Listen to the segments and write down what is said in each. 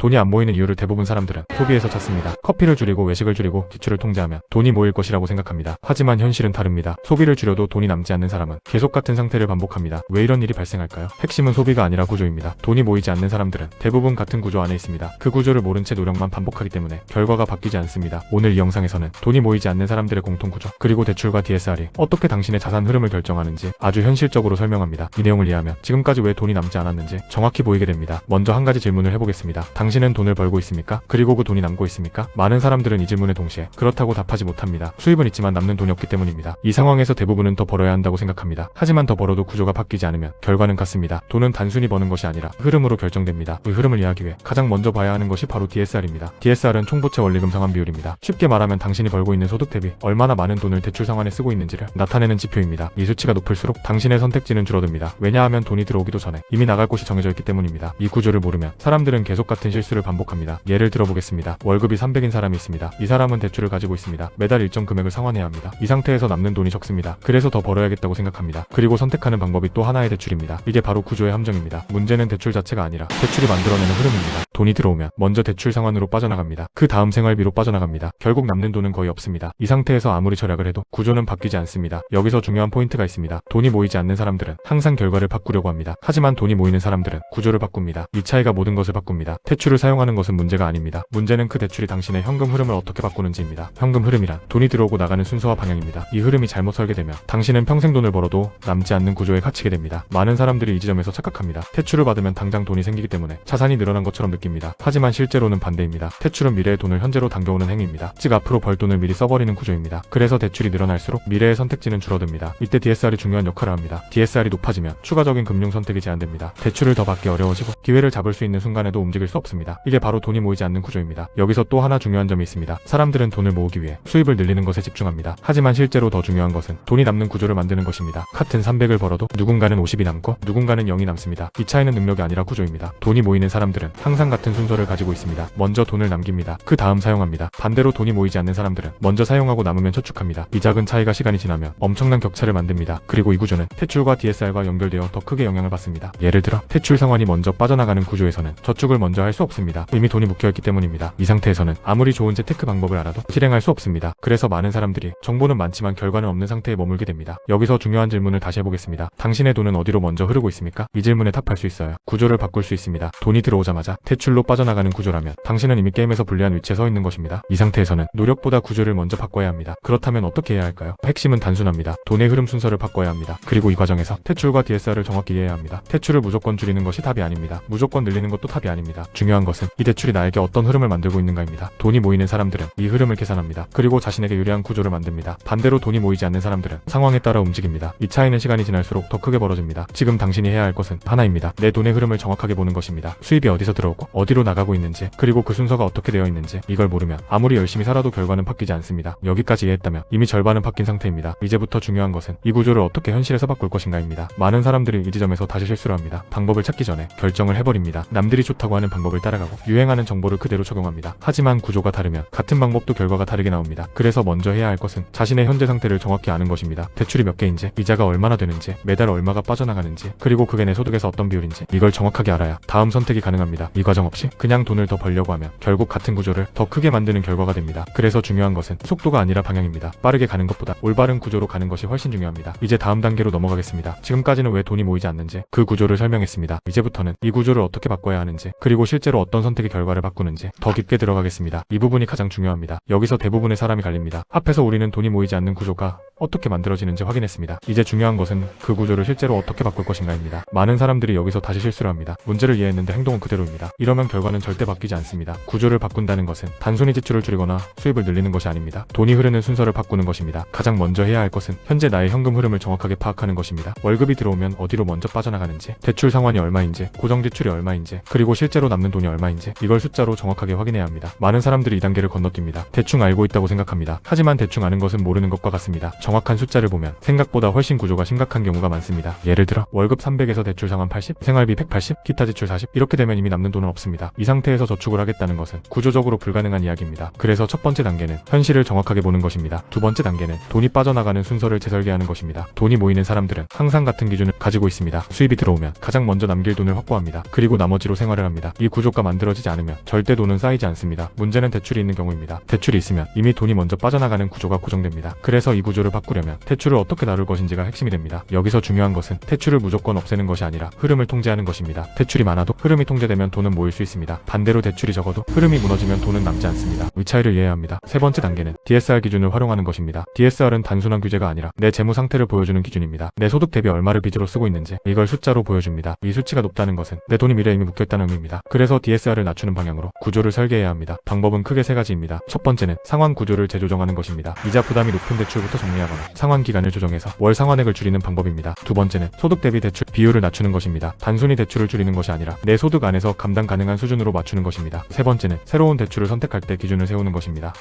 돈이 안 모이는 이유를 대부분 사람들은 소비에서 찾습니다. 커피를 줄이고 외식을 줄이고 지출을 통제하면 돈이 모일 것이라고 생각합니다. 하지만 현실은 다릅니다. 소비를 줄여도 돈이 남지 않는 사람은 계속 같은 상태를 반복합니다. 왜 이런 일이 발생할까요? 핵심은 소비가 아니라 구조입니다. 돈이 모이지 않는 사람들은 대부분 같은 구조 안에 있습니다. 그 구조를 모른 채 노력만 반복하기 때문에 결과가 바뀌지 않습니다. 오늘 이 영상에서는 돈이 모이지 않는 사람들의 공통 구조, 그리고 대출과 DSR이 어떻게 당신의 자산 흐름을 결정하는지 아주 현실적으로 설명합니다. 이 내용을 이해하면 지금까지 왜 돈이 남지 않았는지 정확히 보이게 됩니다. 먼저 한 가지 질문을 해보겠습니다. 당신은 돈을 벌고 있습니까? 그리고 그 돈이 남고 있습니까? 많은 사람들은 이 질문에 동시에 그렇다고 답하지 못합니다. 수입은 있지만 남는 돈이 없기 때문입니다. 이 상황에서 대부분은 더 벌어야 한다고 생각합니다. 하지만 더 벌어도 구조가 바뀌지 않으면 결과는 같습니다. 돈은 단순히 버는 것이 아니라 흐름으로 결정됩니다. 이 흐름을 이해하기 위해 가장 먼저 봐야 하는 것이 바로 DSR입니다. DSR은 총부채 원리금 상환 비율입니다. 쉽게 말하면 당신이 벌고 있는 소득 대비 얼마나 많은 돈을 대출 상환에 쓰고 있는지를 나타내는 지표입니다. 이 수치가 높을수록 당신의 선택지는 줄어듭니다. 왜냐하면 돈이 들어오기도 전에 이미 나갈 곳이 정해져 있기 때문입니다. 이 구조를 모르면 사람들은 계속 같은 실수를 반복합니다. 예를 들어보겠습니다. 월급이 300인 사람이 있습니다. 이 사람은 대출을 가지고 있습니다. 매달 일정 금액을 상환해야 합니다. 이 상태에서 남는 돈이 적습니다. 그래서 더 벌어야겠다고 생각합니다. 그리고 선택하는 방법이 또 하나의 대출입니다. 이게 바로 구조의 함정입니다. 문제는 대출 자체가 아니라 대출이 만들어내는 흐름입니다. 돈이 들어오면 먼저 대출 상환으로 빠져나갑니다. 그 다음 생활비로 빠져나갑니다. 결국 남는 돈은 거의 없습니다. 이 상태에서 아무리 절약을 해도 구조는 바뀌지 않습니다. 여기서 중요한 포인트가 있습니다. 돈이 모이지 않는 사람들은 항상 결과를 바꾸려고 합니다. 하지만 돈이 모이는 사람들은 구조를 바꿉니다. 이 차이가 모든 것을 바꿉니다. 대출을 사용하는 것은 문제가 아닙니다. 문제는 그 대출이 당신의 현금 흐름을 어떻게 바꾸는지입니다. 현금 흐름이란 돈이 들어오고 나가는 순서와 방향입니다. 이 흐름이 잘못 설계되면 당신은 평생 돈을 벌어도 남지 않는 구조에 갇히게 됩니다. 많은 사람들이 이 지점에서 착각합니다. 대출을 받으면 당장 돈이 생기기 때문에 자산이 늘어난 것처럼 느낍니다. 하지만 실제로는 반대입니다. 대출은 미래의 돈을 현재로 당겨오는 행위입니다. 즉 앞으로 벌 돈을 미리 써버리는 구조입니다. 그래서 대출이 늘어날수록 미래의 선택지는 줄어듭니다. 이때 DSR이 중요한 역할을 합니다. DSR이 높아지면 추가적인 금융 선택이 제한됩니다. 대출을 더 받기 어려워지고 기회를 잡을 수 있는 순간에도 움직일 수 없습니다. 이게 바로 돈이 모이지 않는 구조입니다. 여기서 또 하나 중요한 점이 있습니다. 사람들은 돈을 모으기 위해 수입을 늘리는 것에 집중합니다. 하지만 실제로 더 중요한 것은 돈이 남는 구조를 만드는 것입니다. 같은 300을 벌어도 누군가는 50이 남고 누군가는 0이 남습니다. 이 차이는 능력이 아니라 구조입니다. 돈이 모이는 사람들은 항상 같은 순서를 가지고 있습니다. 먼저 돈을 남깁니다. 그 다음 사용합니다. 반대로 돈이 모이지 않는 사람들은 먼저 사용하고 남으면 저축합니다. 이 작은 차이가 시간이 지나면 엄청난 격차를 만듭니다. 그리고 이 구조는 대출과 DSR과 연결되어 더 크게 영향을 받습니다. 예를 들어 대출 상환이 먼저 빠져나가는 구조에서는 저축을 먼저 할 수 없습니다. 이미 돈이 묶여있기 때문입니다. 이 상태에서는 아무리 좋은 재테크 방법을 알아도 실행할 수 없습니다. 그래서 많은 사람들이 정보는 많지만 결과는 없는 상태에 머물게 됩니다. 여기서 중요한 질문을 다시 해보겠습니다. 당신의 돈은 어디로 먼저 흐르고 있습니까? 이 질문에 답할 수 있어요. 구조를 바꿀 수 있습니다. 돈이 들어오자마자 대출로 빠져나가는 구조라면 당신은 이미 게임에서 불리한 위치에 서 있는 것입니다. 이 상태에서는 노력보다 구조를 먼저 바꿔야 합니다. 그렇다면 어떻게 해야 할까요? 핵심은 단순합니다. 돈의 흐름 순서를 바꿔야 합니다. 그리고 이 과정에서 대출과 DSR을 정확히 이해해야 합니다. 대출을 무조건 줄이는 것이 답이 아닙니다. 무조건 늘리는 것도 답이 아닙니다. 중요한 것은 이 대출이 나에게 어떤 흐름을 만들고 있는가입니다. 돈이 모이는 사람들은 이 흐름을 계산합니다. 그리고 자신에게 유리한 구조를 만듭니다. 반대로 돈이 모이지 않는 사람들은 상황에 따라 움직입니다. 이 차이는 시간이 지날수록 더 크게 벌어집니다. 지금 당신이 해야 할 것은 하나입니다. 내 돈의 흐름을 정확하게 보는 것입니다. 수입이 어디서 들어오고 어디로 나가고 있는지, 그리고 그 순서가 어떻게 되어 있는지, 이걸 모르면 아무리 열심히 살아도 결과는 바뀌지 않습니다. 여기까지 이해했다면 이미 절반은 바뀐 상태입니다. 이제부터 중요한 것은 이 구조를 어떻게 현실에서 바꿀 것인가입니다. 많은 사람들이 이 지점에서 다시 실수를 합니다. 방법을 찾기 전에 결정을 해버립니다. 남들이 좋다고 하는 방법을 따라가고 유행하는 정보를 그대로 적용합니다. 하지만 구조가 다르면 같은 방법도 결과가 다르게 나옵니다. 그래서 먼저 해야 할 것은 자신의 현재 상태를 정확히 아는 것입니다. 대출이 몇 개인지, 이자가 얼마나 되는지, 매달 얼마가 빠져나가는지, 그리고 그게 내 소득에서 어떤 비율인지, 이걸 정확하게 알아야 다음 선택이 가능합니다. 이 과정 없이 그냥 돈을 더 벌려고 하면 결국 같은 구조를 더 크게 만드는 결과가 됩니다. 그래서 중요한 것은 속도가 아니라 방향입니다. 빠르게 가는 것보다 올바른 구조로 가는 것이 훨씬 중요합니다. 이제 다음 단계로 넘어가겠습니다. 지금까지는 왜 돈이 모이지 않는지 그 구조를 설명했습니다. 이제부터는 이 구조를 어떻게 바꿔야 하는지, 그리고 실제로 어떤 선택이 결과를 바꾸는지 더 깊게 들어가겠습니다. 이 부분이 가장 중요합니다. 여기서 대부분의 사람이 갈립니다. 앞에서 우리는 돈이 모이지 않는 구조가 어떻게 만들어지는지 확인했습니다. 이제 중요한 것은 그 구조를 실제로 어떻게 바꿀 것인가입니다. 많은 사람들이 여기서 다시 실수를 합니다. 문제를 이해했는데 행동은 그대로입니다. 이러면 결과는 절대 바뀌지 않습니다. 구조를 바꾼다는 것은 단순히 지출을 줄이거나 수입을 늘리는 것이 아닙니다. 돈이 흐르는 순서를 바꾸는 것입니다. 가장 먼저 해야 할 것은 현재 나의 현금 흐름을 정확하게 파악하는 것입니다. 월급이 들어오면 어디로 먼저 빠져나가는지, 대출 상환이 얼마인지, 고정 지출이 얼마인지, 그리고 실제로 남는 돈이 얼마인지, 이걸 숫자로 정확하게 확인해야 합니다. 많은 사람들이 이 단계를 건너뜁니다. 대충 알고 있다고 생각합니다. 하지만 대충 아는 것은 모르는 것과 같습니다. 정확한 숫자를 보면 생각보다 훨씬 구조가 심각한 경우가 많습니다. 예를 들어 월급 300에서 대출 상환 80, 생활비 180, 기타 지출 40, 이렇게 되면 이미 남는 돈은 없습니다. 없습니다. 이 상태에서 저축을 하겠다는 것은 구조적으로 불가능한 이야기입니다. 그래서 첫 번째 단계는 현실을 정확하게 보는 것입니다. 두 번째 단계는 돈이 빠져나가는 순서를 재설계하는 것입니다. 돈이 모이는 사람들은 항상 같은 기준을 가지고 있습니다. 수입이 들어오면 가장 먼저 남길 돈을 확보합니다. 그리고 나머지로 생활을 합니다. 이 구조가 만들어지지 않으면 절대 돈은 쌓이지 않습니다. 문제는 대출이 있는 경우입니다. 대출이 있으면 이미 돈이 먼저 빠져나가는 구조가 고정됩니다. 그래서 이 구조를 바꾸려면 대출을 어떻게 다룰 것인지가 핵심이 됩니다. 여기서 중요한 것은 대출을 무조건 없애는 것이 아니라 흐름을 통제하는 것입니다. 대출이 많아도 흐름이 통제되면 돈은 모일 수 있습니다. 반대로 대출이 적어도 흐름이 무너지면 돈은 남지 않습니다. 이 차이를 이해해야 합니다. 세 번째 단계는 DSR 기준을 활용하는 것입니다. DSR은 단순한 규제가 아니라 내 재무 상태를 보여주는 기준입니다. 내 소득 대비 얼마를 빚으로 쓰고 있는지 이걸 숫자로 보여줍니다. 이 수치가 높다는 것은 내 돈이 미래에 이미 묶여있다는 의미입니다. 그래서 DSR을 낮추는 방향으로 구조를 설계해야 합니다. 방법은 크게 세 가지입니다. 첫 번째는 상환 구조를 재조정하는 것입니다. 이자 부담이 높은 대출부터 정리하거나 상환 기간을 조정해서 월 상환액을 줄이는 방법입니다. 두 번째는 소득 대비 대출 비율을 낮추는 것입니다. 단순히 대출을 줄이는 것이 아니라 내 소득 안에서 감당 가능한 수준으로 맞추는 것입니다. 세 번째는 새로운 대출을 선택할 때 기준을 세우는 것입니다.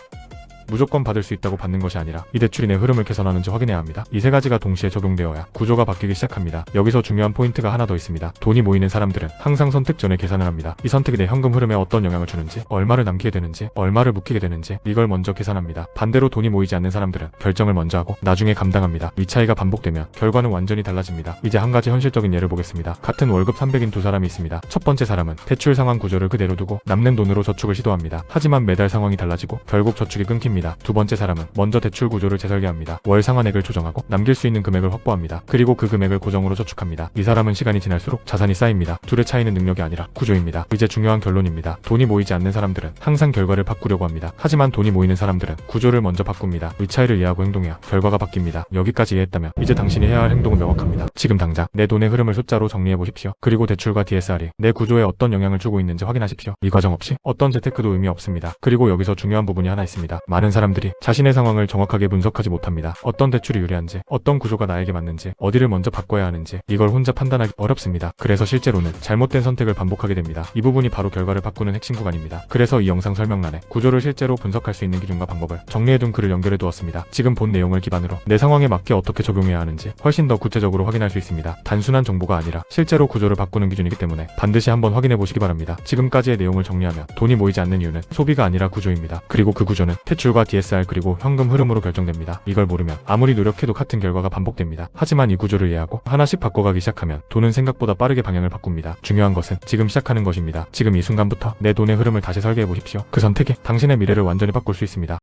무조건 받을 수 있다고 받는 것이 아니라 이 대출이 내 흐름을 개선하는지 확인해야 합니다. 이 세 가지가 동시에 적용되어야 구조가 바뀌기 시작합니다. 여기서 중요한 포인트가 하나 더 있습니다. 돈이 모이는 사람들은 항상 선택 전에 계산을 합니다. 이 선택이 내 현금 흐름에 어떤 영향을 주는지, 얼마를 남기게 되는지, 얼마를 묵히게 되는지 이걸 먼저 계산합니다. 반대로 돈이 모이지 않는 사람들은 결정을 먼저 하고 나중에 감당합니다. 이 차이가 반복되면 결과는 완전히 달라집니다. 이제 한 가지 현실적인 예를 보겠습니다. 같은 월급 300인 두 사람이 있습니다. 첫 번째 사람은 대출 상환 구조를 그대로 두고 남는 돈으로 저축을 시도합니다. 하지만 매달 상황이 달라지고 결국 저축이 끊깁니다. 두 번째 사람은 먼저 대출 구조를 재설계합니다. 월 상환액을 조정하고 남길 수 있는 금액을 확보합니다. 그리고 그 금액을 고정으로 저축합니다. 이 사람은 시간이 지날수록 자산이 쌓입니다. 둘의 차이는 능력이 아니라 구조입니다. 이제 중요한 결론입니다. 돈이 모이지 않는 사람들은 항상 결과를 바꾸려고 합니다. 하지만 돈이 모이는 사람들은 구조를 먼저 바꿉니다. 이 차이를 이해하고 행동해야 결과가 바뀝니다. 여기까지 이해했다면 이제 당신이 해야 할 행동은 명확합니다. 지금 당장 내 돈의 흐름을 숫자로 정리해 보십시오. 그리고 대출과 DSR이 내 구조에 어떤 영향을 주고 있는지 확인하십시오. 이 과정 없이 어떤 재테크도 의미 없습니다. 그리고 여기서 중요한 부분이 하나 있습니다. 많은 사람들이 자신의 상황을 정확하게 분석하지 못합니다. 어떤 대출이 유리한지, 어떤 구조가 나에게 맞는지, 어디를 먼저 바꿔야 하는지 이걸 혼자 판단하기 어렵습니다. 그래서 실제로는 잘못된 선택을 반복하게 됩니다. 이 부분이 바로 결과를 바꾸는 핵심 구간입니다. 그래서 이 영상 설명란에 구조를 실제로 분석할 수 있는 기준과 방법을 정리해둔 글을 연결해 두었습니다. 지금 본 내용을 기반으로 내 상황에 맞게 어떻게 적용해야 하는지 훨씬 더 구체적으로 확인할 수 있습니다. 단순한 정보가 아니라 실제로 구조를 바꾸는 기준이기 때문에 반드시 한번 확인해 보시기 바랍니다. 지금까지의 내용을 정리하면 돈이 모이지 않는 이유는 소비가 아니라 구조입니다. 그리고 그 구조는 대출과 DSR 그리고 현금 흐름으로 결정됩니다. 이걸 모르면 아무리 노력해도 같은 결과가 반복됩니다. 하지만 이 구조를 이해하고 하나씩 바꿔가기 시작하면 돈은 생각보다 빠르게 방향을 바꿉니다. 중요한 것은 지금 시작하는 것입니다. 지금 이 순간부터 내 돈의 흐름을 다시 설계해 보십시오. 그 선택이 당신의 미래를 완전히 바꿀 수 있습니다.